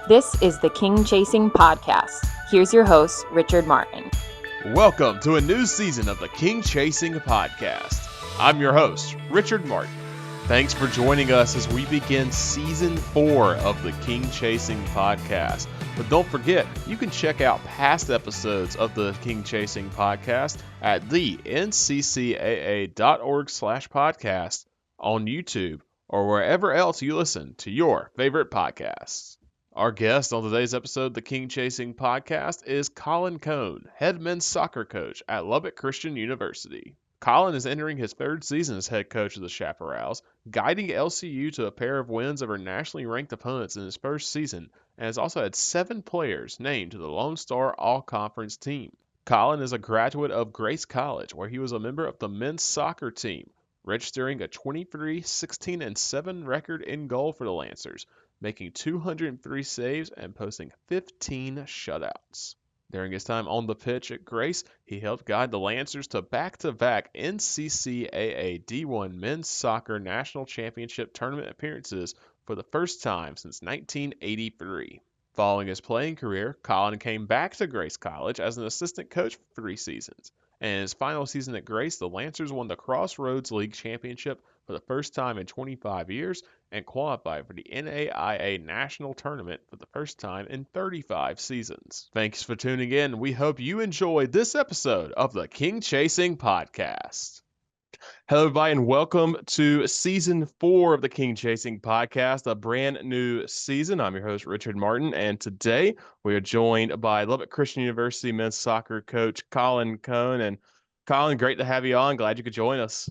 This is the King Chasing Podcast. Here's your host, Richard Martin. Welcome to a new season of the King Chasing Podcast. I'm your host, Richard Martin. Thanks for joining us as we begin Season 4 of the King Chasing Podcast. But don't forget, you can check out past episodes of the King Chasing Podcast at the NCCAA.org/podcast on YouTube or wherever else you listen to your favorite podcasts. Our guest on today's episode of the King Chasing Podcast is Collin Cone, head men's soccer coach at Lubbock Christian University. Collin is entering his third season as head coach of the Chaparrals, guiding LCU to a pair of wins over nationally ranked opponents in his first season, and has also had 7 players named to the Lone Star All-Conference team. Collin is a graduate of Grace College, where he was a member of the men's soccer team, registering a 23-16-7 record in goal for the Lancers, making 203 saves and posting 15 shutouts. During his time on the pitch at Grace, he helped guide the Lancers to back-to-back NCCAA D1 Men's Soccer National Championship Tournament appearances for the first time since 1983. Following his playing career, Collin came back to Grace College as an assistant coach for 3 seasons. And in his final season at Grace, the Lancers won the Crossroads League Championship for the first time in 25 years and qualified for the NAIA National Tournament for the first time in 35 seasons. Thanks for tuning in. We hope you enjoyed this episode of the King Chasing Podcast. Hello, everybody, and welcome to Season 4 of the King Chasing Podcast, a brand new season. I'm your host, Richard Martin, and today we are joined by Lubbock Christian University men's soccer coach Collin Cone. And Collin, great to have you on. Glad you could join us.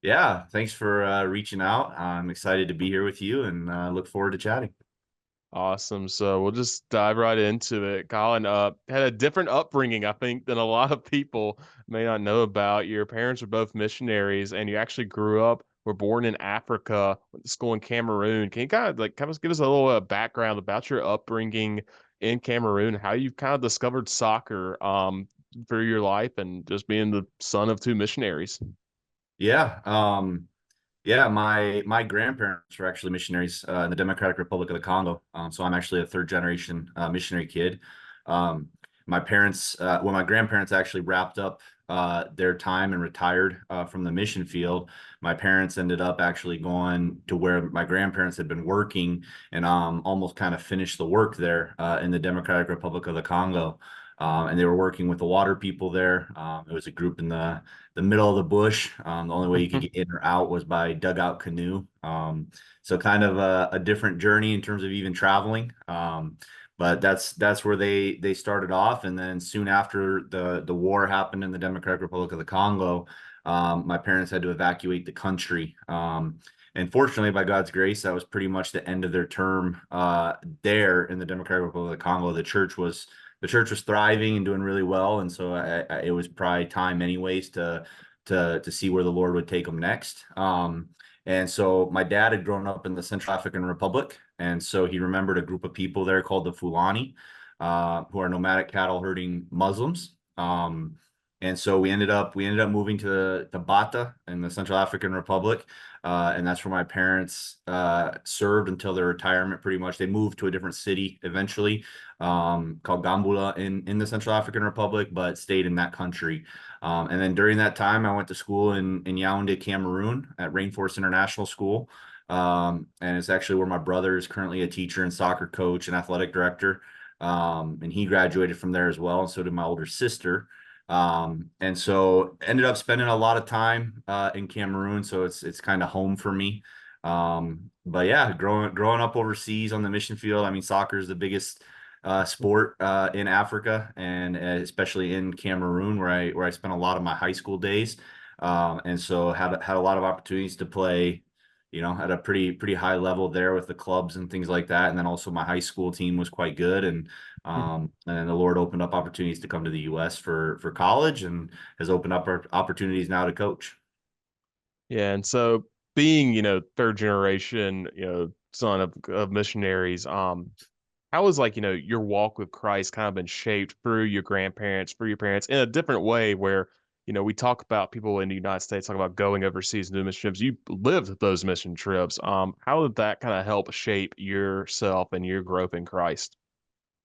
Yeah, thanks for reaching out. I'm excited to be here with you and look forward to chatting. Awesome. So we'll just dive right into it. Collin had a different upbringing, I think, than a lot of people may not know about. Your parents were both missionaries, and you actually were born in Africa, went to school in Cameroon. Can you kind of give us a little background about your upbringing in Cameroon, how you kind of discovered soccer for your life, and just being the son of 2 missionaries? Yeah, my grandparents were actually missionaries in the Democratic Republic of the Congo. So I'm actually a 3rd-generation missionary kid. My grandparents actually wrapped up their time and retired from the mission field, my parents ended up actually going to where my grandparents had been working and almost kind of finished the work there in the Democratic Republic of the Congo. And they were working with the water people there. It was a group in the middle of the bush. The only way you could get in or out was by dugout canoe. So kind of a different journey in terms of even traveling. But that's where they started off. And then soon after the war happened in the Democratic Republic of the Congo, my parents had to evacuate the country. And fortunately, by God's grace, that was pretty much the end of their term there in the Democratic Republic of the Congo. The church was thriving and doing really well, and so it was probably time anyways to see where the Lord would take them next. And so my dad had grown up in the Central African Republic, and so he remembered a group of people there called the Fulani, who are nomadic cattle herding Muslims. And so we ended up moving to Bata in the Central African Republic, and that's where my parents served until their retirement. Pretty much, they moved to a different city eventually, called Gambula in the Central African Republic, but stayed in that country. And then during that time, I went to school in Yaoundé, Cameroon, at Rainforest International School, and it's actually where my brother is currently a teacher and soccer coach and athletic director, and he graduated from there as well, and so did my older sister. And so ended up spending a lot of time in Cameroon, so it's kind of home for me. But yeah, growing up overseas on the mission field, I mean, soccer is the biggest sport in Africa, and especially in Cameroon, where I spent a lot of my high school days. And so had a lot of opportunities to play, at a pretty high level there with the clubs and things like that. And then also my high school team was quite good, and the Lord opened up opportunities to come to the U.S. for college, and has opened up opportunities now to coach. Yeah, and so being, 3rd generation, son of missionaries, how has your walk with Christ kind of been shaped through your grandparents, through your parents in a different way where, we talk about people in the United States talk about going overseas and doing mission trips. You lived those mission trips. How did that kind of help shape yourself and your growth in Christ?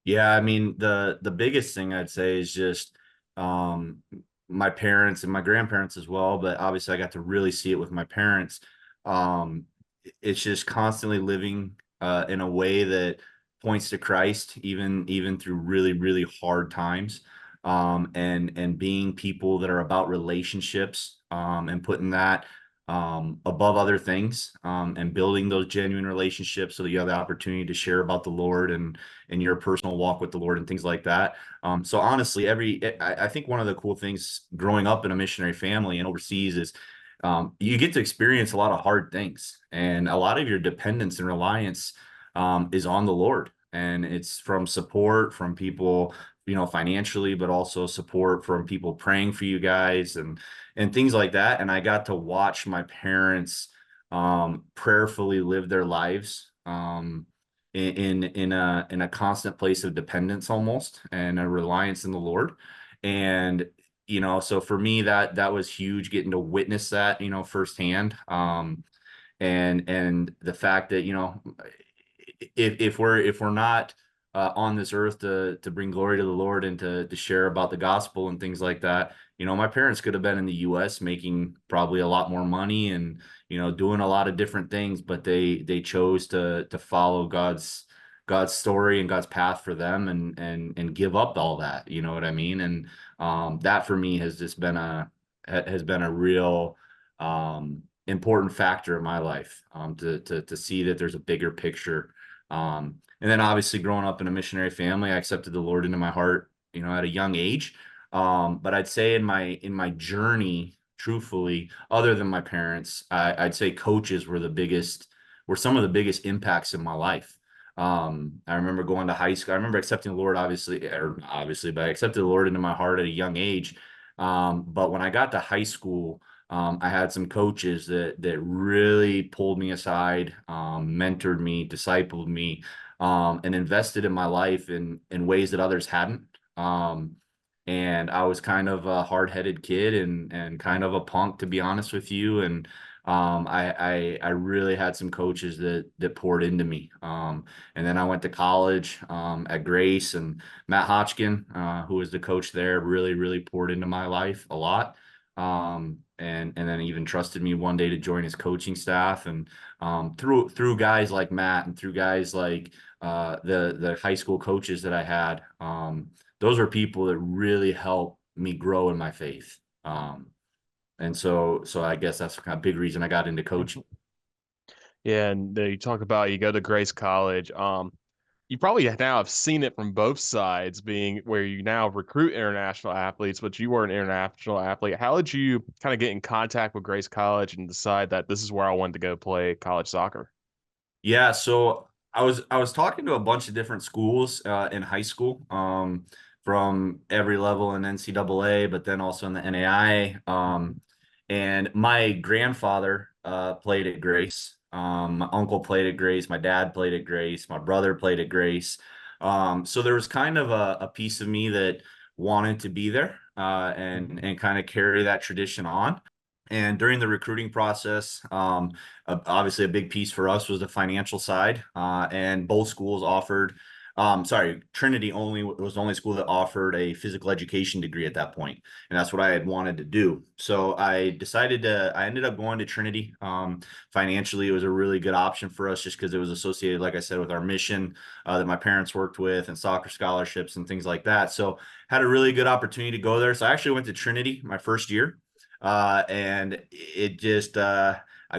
Yeah, I mean, the biggest thing I'd say is just um my parents and my grandparents as well, but obviously I got to really see it with my parents. Um it's just constantly living in a way that points to Christ, even through really, really hard times. And being people that are about relationships, and putting that above other things, and building those genuine relationships so that you have the opportunity to share about the Lord and your personal walk with the Lord and things like that. So honestly, I think one of the cool things growing up in a missionary family and overseas is you get to experience a lot of hard things, and a lot of your dependence and reliance is on the Lord. And it's from support from people, financially, but also support from people praying for you guys and things like that. And I got to watch my parents prayerfully live their lives in a constant place of dependence almost, and a reliance in the Lord. And so for me, that was huge, getting to witness that, firsthand. And the fact that, if we're not on this earth to bring glory to the Lord and to share about the gospel and things like that, my parents could have been in the US making probably a lot more money and doing a lot of different things, but they chose to follow God's story and God's path for them, and give up all that. You know what I mean? And that for me has just been a real important factor in my life, to see that there's a bigger picture. And then obviously growing up in a missionary family, I accepted the Lord into my heart, at a young age. But I'd say in my journey, truthfully, other than my parents, I'd say coaches were some of the biggest impacts in my life. I remember going to high school. I remember accepting the Lord, obviously, but I accepted the Lord into my heart at a young age. But when I got to high school, I had some coaches that really pulled me aside, mentored me, discipled me, and invested in my life in ways that others hadn't. And I was kind of a hard-headed kid and kind of a punk, to be honest with you. And I really had some coaches that poured into me. And then I went to college at Grace, and Matt Hotchkin, who was the coach there, really, really poured into my life a lot. And then even trusted me one day to join his coaching staff. And through guys like Matt and through guys like the high school coaches that I had, those are people that really helped me grow in my faith. And so I guess that's kind of a big reason I got into coaching. Yeah, and you talk about you go to Grace College. You probably now have seen it from both sides, being where you now recruit international athletes, but you were an international athlete. How did you kind of get in contact with Grace College and decide that this is where I wanted to go play college soccer? Yeah, so I was talking to a bunch of different schools in high school, from every level in NCAA, but then also in the NAIA. And my grandfather played at Grace. My uncle played at Grace. My dad played at Grace. My brother played at Grace. So there was kind of a piece of me that wanted to be there, and kind of carry that tradition on. And during the recruiting process, obviously a big piece for us was the financial side, and both schools offered. Sorry, Trinity was the only school that offered a physical education degree at that point, and that's what I had wanted to do. So I ended up going to Trinity. Financially, it was a really good option for us just because it was associated, like I said, with our mission that my parents worked with, and soccer scholarships and things like that. So had a really good opportunity to go there. So I actually went to Trinity my first year. And it just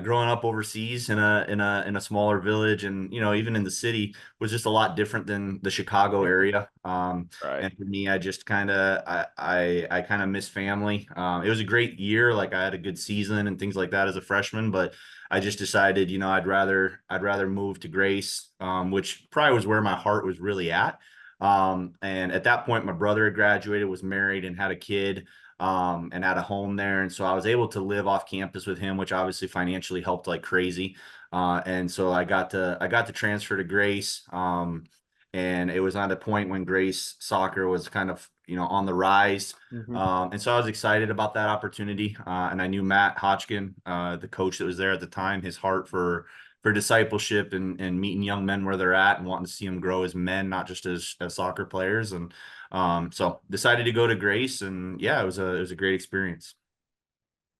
growing up overseas in a smaller village, and even in the city, was just a lot different than the Chicago area. Right. And for me, I just kind of I kind of miss family. It was a great year, like I had a good season and things like that as a freshman, but I just decided, I'd rather move to Grace, which probably was where my heart was really at. And at that point, my brother had graduated, was married, and had a kid, and had a home there. And so I was able to live off campus with him, which obviously financially helped like crazy. And so I got to transfer to Grace. and it was on a point when Grace soccer was kind of, on the rise. Mhm. And so I was excited about that opportunity. And I knew Matt Hodgkin, the coach that was there at the time, his heart for discipleship and meeting young men where they're at and wanting to see them grow as men, not just as soccer players. And so decided to go to Grace, and yeah, it was a great experience.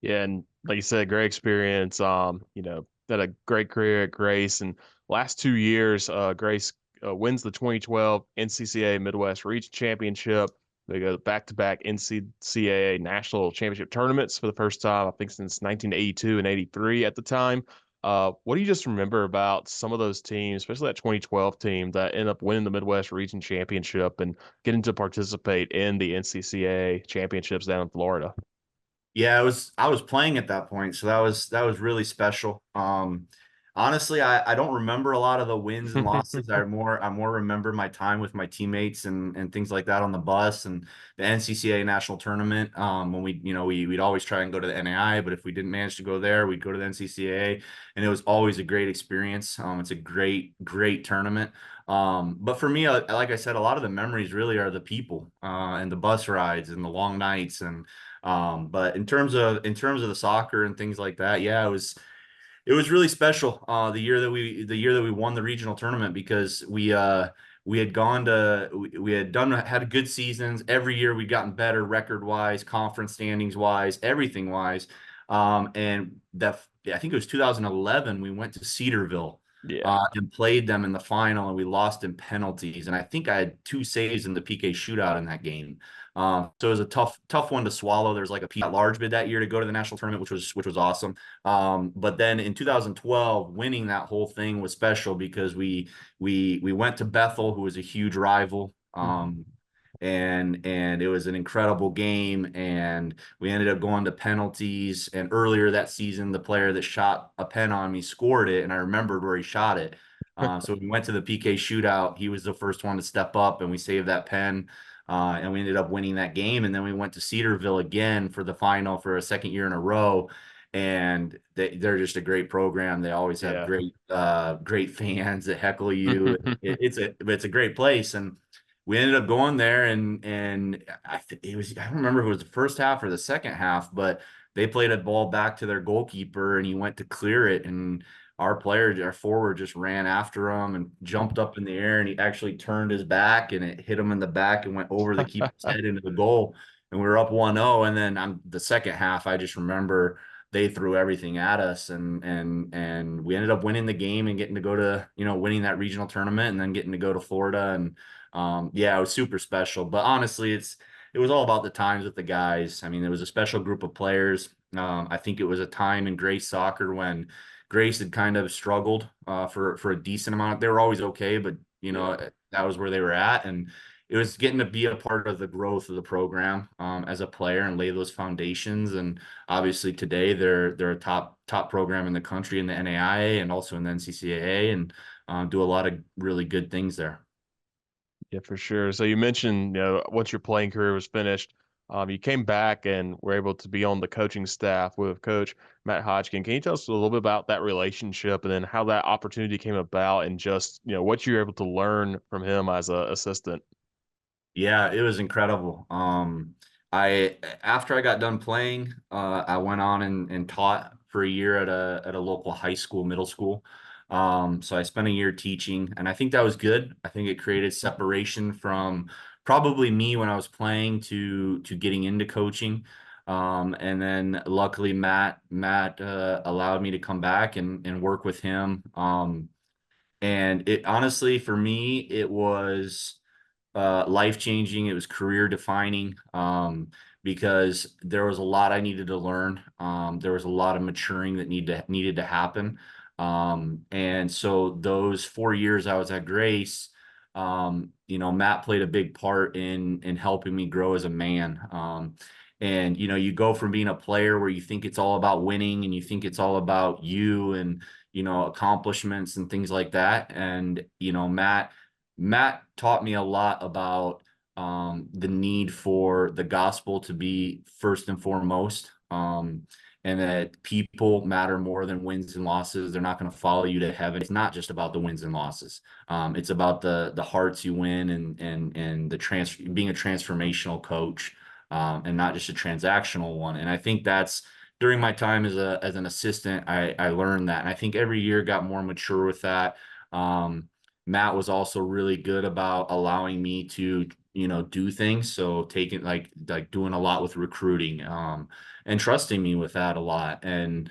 Yeah, and like you said, great experience. Had a great career at Grace, and last 2 years, Grace wins the 2012 NCCAA Midwest Region Championship. They go back-to-back NCCAA National Championship tournaments for the first time, I think, since 1982 and 83 at the time. What do you just remember about some of those teams, especially that 2012 team that ended up winning the Midwest Region Championship and getting to participate in the NCCAA championships down in Florida? Yeah, I was playing at that point, so that was really special. Honestly, I don't remember a lot of the wins and losses. I more remember my time with my teammates and things like that on the bus and the NCCAA national tournament. When we'd always try and go to the NAIA, but if we didn't manage to go there, we'd go to the NCCAA, and it was always a great experience. It's a great tournament. But for me, like I said, a lot of the memories really are the people and the bus rides and the long nights. And but in terms of the soccer and things like that, yeah, it was really special the year that we won the regional tournament, because we had gone to we had done had good seasons every year. We'd gotten better record wise, conference standings wise, everything wise. And that I think it was 2011, we went to Cedarville Yeah. and played them in the final, and we lost in penalties. And I think I had 2 saves in the PK shootout in that game. So it was a tough one to swallow. There's like a P at large bid that year to go to the national tournament, which was awesome. But then in 2012, winning that whole thing was special because we went to Bethel, who was a huge rival. And it was an incredible game, and we ended up going to penalties. And earlier that season, the player that shot a pen on me scored it, and I remembered where he shot it. So we went to the PK shootout. He was the first one to step up, and we saved that pen. And we ended up winning that game. And then we went to Cedarville again for the final for a second year in a row. And they're just a great program. They always have Yeah. great fans that heckle you. It's a great place. And we ended up going there, and I don't remember if it was the first half or the second half, but they played a ball back to their goalkeeper, and he went to clear it, and our forward just ran after him and jumped up in the air, and he actually turned his back, and it hit him in the back and went over the keeper's head into the goal. And we were up 1-0. And then on the second half, I just remember they threw everything at us, and we ended up winning the game and getting to go to, winning that regional tournament, and then getting to go to Florida. And yeah, it was super special. But honestly, it was all about the times with the guys. I mean, it was a special group of players. I think it was a time in Grace soccer when Grace had kind of struggled for a decent amount. They were always okay, but Yeah. that was where they were at. And it was getting to be a part of the growth of the program as a player and lay those foundations. And obviously today they're a top program in the country in the NAIA and also in the NCCAA, and do a lot of really good things there. Yeah, for sure. So you mentioned, once your playing career was finished, you came back and were able to be on the coaching staff with Coach Matt Hodgkin. Can you tell us a little bit about that relationship and then how that opportunity came about and just, what you were able to learn from him as an assistant? Yeah, it was incredible. I After I got done playing, I went on and taught for a year at a local high school, middle school. So I spent a year teaching, and I think that was good. I think it created separation from probably me when I was playing to getting into coaching. And then luckily Matt allowed me to come back and work with him. And it honestly, for me, it was life changing. It was career defining, because there was a lot I needed to learn. There was a lot of maturing that needed to happen. And so those 4 years I was at Grace, Matt played a big part in helping me grow as a man. And you go from being a player where you think it's all about winning and you think it's all about you and accomplishments and things like that. And Matt taught me a lot about the need for the gospel to be first and foremost. and that people matter more than wins and losses. They're not going to follow you to heaven. It's not just about the wins and losses. It's about the hearts you win, and the being a transformational coach, and not just a transactional one. And I think that's, during my time as an assistant, I learned that, and I think every year got more mature with that. Matt was also really good about allowing me to, do things. So taking like doing a lot with recruiting, and trusting me with that a lot. And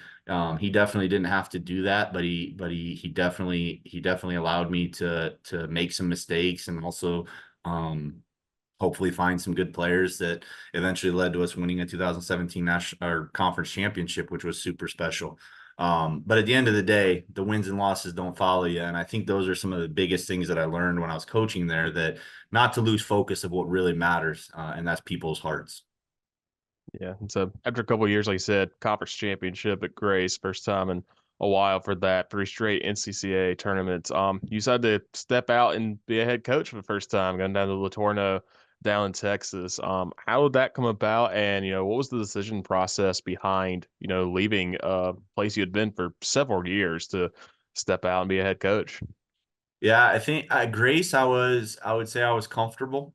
he definitely didn't have to do that, but he definitely allowed me to make some mistakes, and also hopefully find some good players that eventually led to us winning a 2017 national or conference championship, which was super special. But at the end of the day, the wins and losses don't follow you. And I think those are some of the biggest things that I learned when I was coaching there, that not to lose focus of what really matters, and that's people's hearts. Yeah. And so after a couple of years, like you said, conference championship at Grace, first time in a while for that, 3 straight NCCAA tournaments. You decided to step out and be a head coach for the first time, going down to Latorno down in Texas. How did that come about? And, what was the decision process behind, leaving a place you had been for several years to step out and be a head coach? Yeah, I think at Grace, I would say I was comfortable.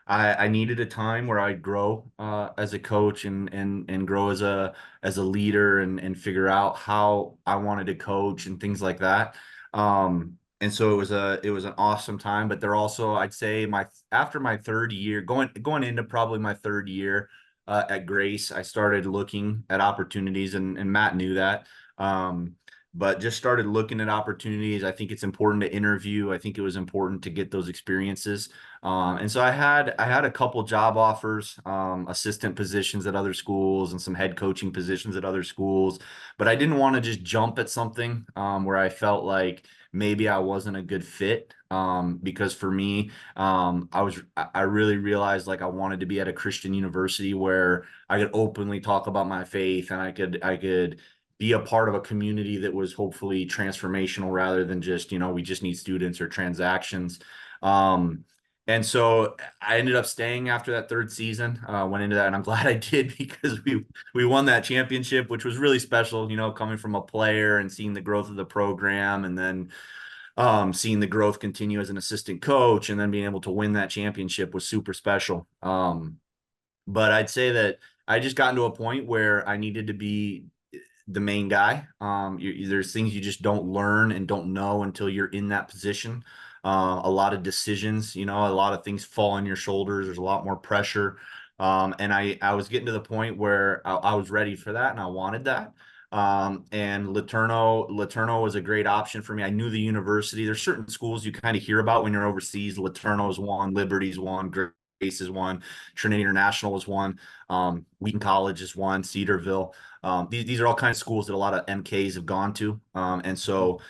I needed a time where I'd grow as a coach, and grow as a leader, and figure out how I wanted to coach and things like that. And so it was an awesome time. But there also, I'd say, after my third year, going into probably my third year at Grace, I started looking at opportunities, and Matt knew that. But just started looking at opportunities. I think it's important to interview. I think it was important to get those experiences. And so I had a couple job offers, assistant positions at other schools, and some head coaching positions at other schools. But I didn't want to just jump at something where I felt like maybe I wasn't a good fit. Because for me, I really realized like I wanted to be at a Christian university where I could openly talk about my faith, and I could be a part of a community that was hopefully transformational, rather than just, we just need students or transactions. Um, and so I ended up staying after that third season, went into that, and I'm glad I did, because we won that championship, which was really special, coming from a player and seeing the growth of the program, and then seeing the growth continue as an assistant coach, and then being able to win that championship was super special. But I'd say that I just got into a point where I needed to be the main guy. There's things you just don't learn and don't know until you're in that position. A lot of decisions, a lot of things fall on your shoulders. There's a lot more pressure. And I was getting to the point where I was ready for that, and I wanted that. And Laterno was a great option for me. I knew the university. There's certain schools you kind of hear about when you're overseas. Laterno is one, Liberty's one, Grace is one, Trinity International is one, Wheaton College is one, Cedarville. These are all kinds of schools that a lot of MKs have gone to. And so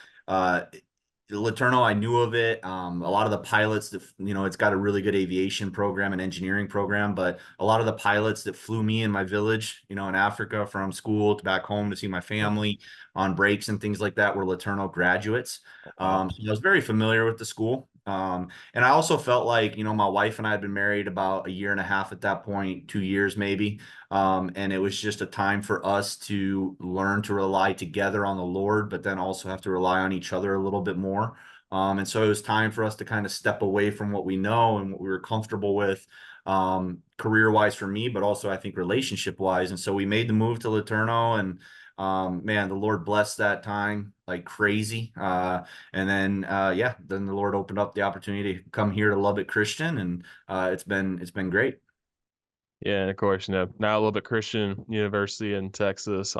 Laterno, I knew of it. A lot of the pilots that, it's got a really good aviation program and engineering program, but a lot of the pilots that flew me in my village, in Africa, from school to back home to see my family on breaks and things like that, were Laterno graduates. Wow. So I was very familiar with the school. And I also felt like, my wife and I had been married about a year and a half at that point, 2 years maybe. And it was just a time for us to learn to rely together on the Lord, but then also have to rely on each other a little bit more. And so it was time for us to kind of step away from what we know and what we were comfortable with, career-wise for me, but also I think relationship-wise. And so we made the move to Laterno, and man, the Lord blessed that time like crazy. And then then the Lord opened up the opportunity to come here to Lubbock Christian, and it's been great. Yeah, and of course, now Lubbock Christian University in Texas.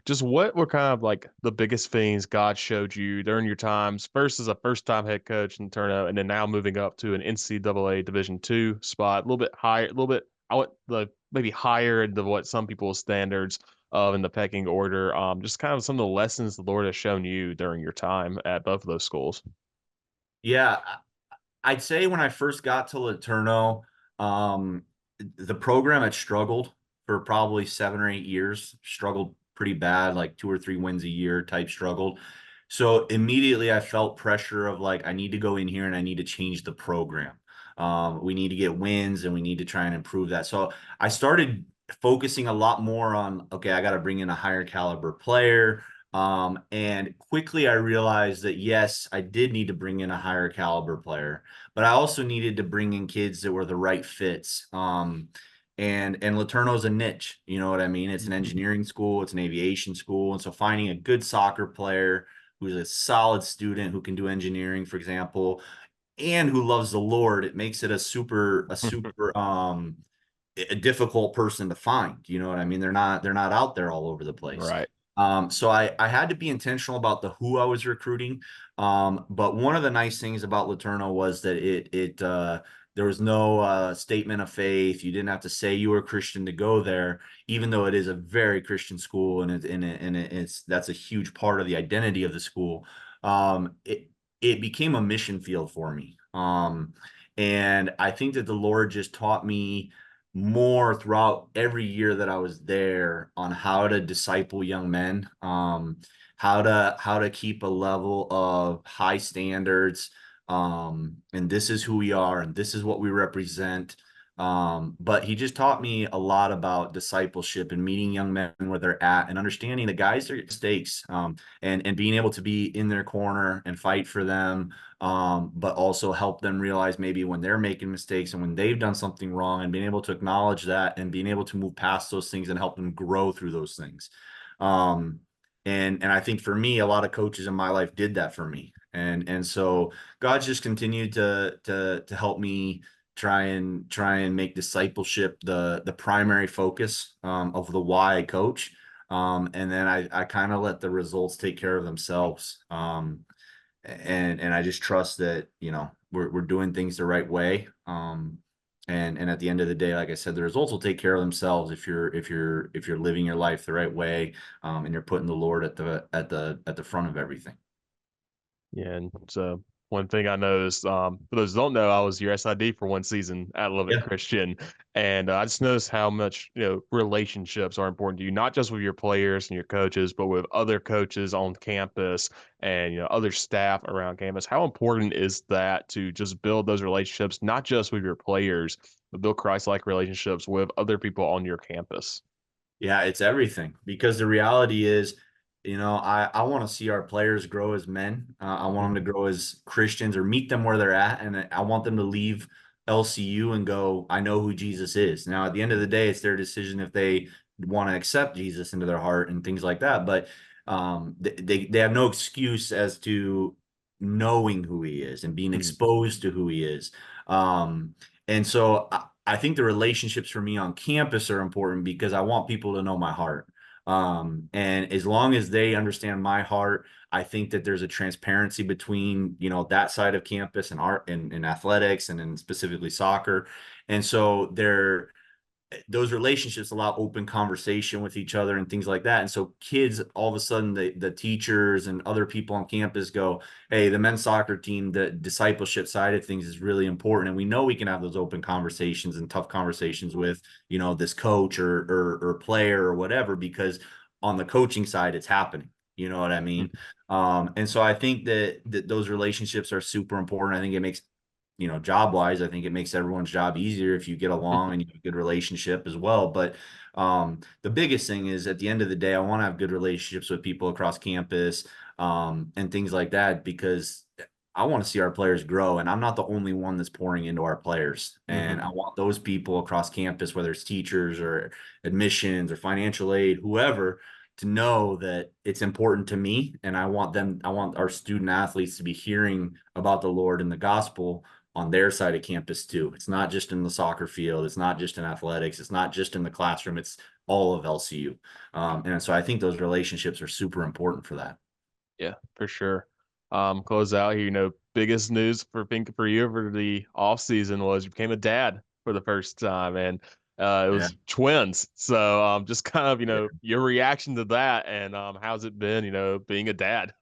Just what were kind of like the biggest things God showed you during your times, first as a first-time head coach in Turno, and then now moving up to an NCAA Division II spot, a little bit higher, a little bit, I want the maybe higher than what some people's standards of in the pecking order. Just kind of some of the lessons the Lord has shown you during your time at both of those schools. Yeah, I'd say when I first got to Laterno, um, the program had struggled for probably 7 or 8 years, struggled pretty bad, like 2 or 3 wins a year type struggled. So immediately I felt pressure of like, I need to go in here and I need to change the program. We need to get wins, and we need to try and improve that. So I started focusing a lot more on, okay, I got to bring in a higher caliber player. And quickly I realized that, yes, I did need to bring in a higher caliber player, but I also needed to bring in kids that were the right fits. And Laterno's a niche, you know what I mean? It's an engineering school, it's an aviation school. And so finding a good soccer player who's a solid student who can do engineering, for example, and who loves the Lord, it makes it a super a difficult person to find. You know what I mean? They're not out there all over the place. Right. So I had to be intentional about the who I was recruiting. But one of the nice things about Laterno was that there was no statement of faith. You didn't have to say you were a Christian to go there, even though it is a very Christian school, and it's that's a huge part of the identity of the school. It became a mission field for me. And I think that the Lord just taught me more throughout every year that I was there on how to disciple young men, how to keep a level of high standards. And this is who we are, and this is what we represent. But he just taught me a lot about discipleship and meeting young men where they're at, and understanding the guys' their mistakes, and being able to be in their corner and fight for them, but also help them realize maybe when they're making mistakes and when they've done something wrong, and being able to acknowledge that and being able to move past those things and help them grow through those things. And I think for me, a lot of coaches in my life did that for me. And so God's just continued to help me try and make discipleship the primary focus of the why I coach. And then I kind of let the results take care of themselves. And I just trust that, we're doing things the right way. And at the end of the day, like I said, the results will take care of themselves if you're living your life the right way, and you're putting the Lord at the front of everything. Yeah, and so one thing I noticed, for those who don't know, I was your SID for one season at Lubbock Yeah. Christian, and I just noticed how much relationships are important to you, not just with your players and your coaches, but with other coaches on campus and other staff around campus. How important is that to just build those relationships, not just with your players, but build Christ-like relationships with other people on your campus? Yeah, it's everything, because the reality is, I want to see our players grow as men. I want them to grow as Christians, or meet them where they're at. And I want them to leave LCU and go, I know who Jesus is. Now, at the end of the day, it's their decision if they want to accept Jesus into their heart and things like that. But they have no excuse as to knowing who he is and being exposed to who he is. And so I think the relationships for me on campus are important, because I want people to know my heart. And as long as they understand my heart, I think that there's a transparency between, that side of campus and art and athletics, and then specifically soccer. And so those relationships allow open conversation with each other and things like that. And so kids, all of a sudden, the teachers and other people on campus go, hey, the men's soccer team, the discipleship side of things is really important. And we know we can have those open conversations and tough conversations with, this coach or player or whatever, because on the coaching side, it's happening. You know what I mean? And so I think that those relationships are super important. I think it makes, job wise, I think it makes everyone's job easier if you get along and you have a good relationship as well. But the biggest thing is, at the end of the day, I want to have good relationships with people across campus, and things like that, because I want to see our players grow, and I'm not the only one that's pouring into our players. And I want those people across campus, whether it's teachers or admissions or financial aid, whoever, to know that it's important to me. And I want our student athletes to be hearing about the Lord and the gospel on their side of campus too. It's not just in the soccer field. It's not just in athletics. It's not just in the classroom. It's all of LCU. And so I think those relationships are super important for that. Yeah, for sure. Close out here, biggest news for you over the off season was you became a dad for the first time, and it Yeah. was twins. So just kind of, Yeah. your reaction to that, and how's it been, being a dad?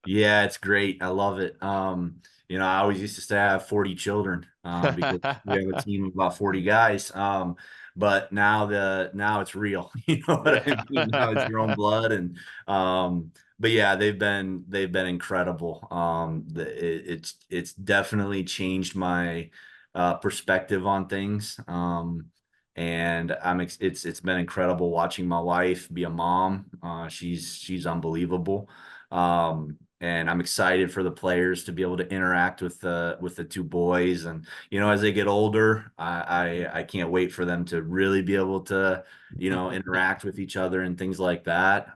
Yeah, it's great. I love it. I always used to say I have 40 children, because we have a team of about 40 guys. But now it's real. You know what I mean? Now it's your own blood. But yeah, they've been incredible. It's definitely changed my perspective on things. and it's been incredible watching my wife be a mom. She's unbelievable. And I'm excited for the players to be able to interact with the two boys. And, as they get older, I can't wait for them to really be able to, interact with each other and things like that.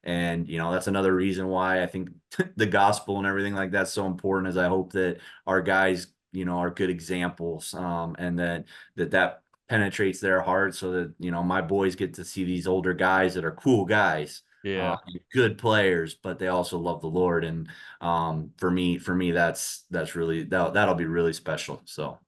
And, that's another reason why I think the gospel and everything like that's so important, is I hope that our guys, are good examples, and that penetrates their hearts, so that, my boys get to see these older guys that are cool guys. Yeah. Good players, but they also love the Lord. And for me, that's really, that'll be really special. So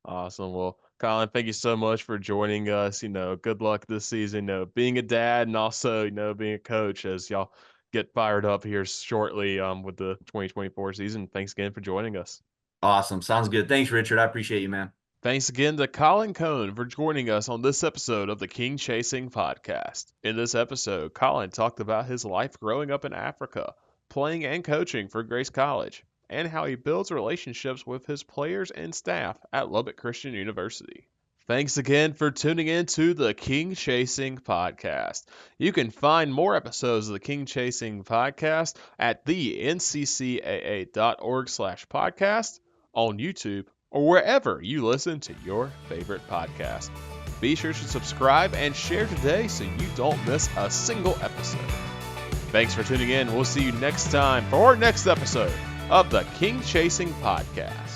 Awesome. Well, Collin, thank you so much for joining us. Good luck this season, being a dad and also, being a coach as y'all get fired up here shortly with the 2024 season. Thanks again for joining us. awesome. Sounds good. Thanks, Richard. I appreciate you, man. Thanks again to Collin Cone for joining us on this episode of the King Chasing Podcast. In this episode, Collin talked about his life growing up in Africa, playing and coaching for Grace College, and how he builds relationships with his players and staff at Lubbock Christian University. Thanks again for tuning in to the King Chasing Podcast. You can find more episodes of the King Chasing Podcast at the NCCAA.org/podcast, on YouTube, or wherever you listen to your favorite podcast. Be sure to subscribe and share today so you don't miss a single episode. Thanks for tuning in. We'll see you next time for our next episode of the King Chasing Podcast.